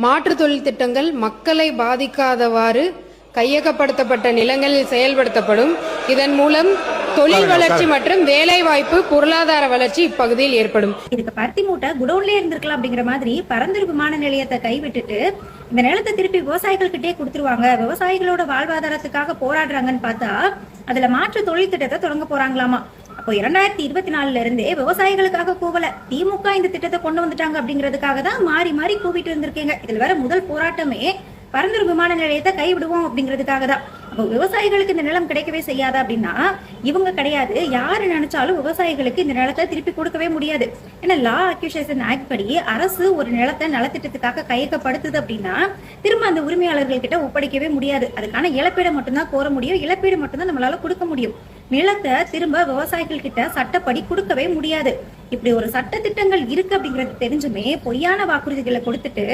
மாற்றுத் தொழில் திட்டங்கள் மக்களை பாதிக்காதவாறு கையகப்படுத்தப்பட்ட நிலங்களில் செயல்படுத்தப்படும். இதன் மூலம் தொழில் வளர்ச்சி மற்றும் வேலை வாய்ப்பு, பொருளாதார வளர்ச்சி இப்பகுதியில் ஏற்படும். இதுக்கு பருத்தி மூட்டை குடோன்லயே இருந்திருக்கலாம் அப்படிங்கிற மாதிரி பரந்தூர் விமான நிலையத்தை கைவிட்டுட்டு இந்த நிலத்தை திருப்பி விவசாயிகள் கிட்டே கொடுத்துருவாங்க. விவசாயிகளோட வாழ்வாதாரத்துக்காக போராடுறாங்கன்னு பார்த்தா அதுல மாற்று தொழில் திட்டத்தை தொடங்க போறாங்களாமா. அப்போ 2024 இருந்தே விவசாயிகளுக்காக கூவல, திமுக இந்த திட்டத்தை கொண்டு வந்துட்டாங்க அப்படிங்கிறதுக்காக தான் மாறி மாறி கூவிட்டு இருந்திருக்கீங்க. இதுல வேற முதல் போராட்டமே பரந்தூர் விமான நிலையத்தை கைவிடுவோம் அப்படிங்கிறதுக்காக தான். அப்போ விவசாயிகளுக்கு இந்த நிலம் கிடைக்கவே செய்யாதா அப்படின்னா இவங்க கிடையாது, யாரு நினைச்சாலும் விவசாயிகளுக்கு இந்த நிலத்தை திருப்பி கொடுக்கவே முடியாது. ஏன்னா லா அக்யூசேஷன் ஆக்ட் படி அரசு ஒரு நிலத்தை நலத்திட்டத்துக்காக கையகப்படுத்துது அப்படின்னா திரும்ப அந்த உரிமையாளர்கள் கிட்ட ஒப்படைக்கவே முடியாது. அதுக்கான இழப்பீடை மட்டும்தான் கோர முடியும், இழப்பீடு மட்டும்தான் நம்மளால கொடுக்க முடியும். நிலத்தை திரும்ப விவசாயிகள் கிட்ட சட்டப்படி கொடுக்கவே முடியாது. இப்படி ஒரு சட்ட திட்டங்கள் இருக்கு அப்படிங்கறது தெரிஞ்சுமே பொய்யான வாக்குறுதிகளை கொடுத்துட்டு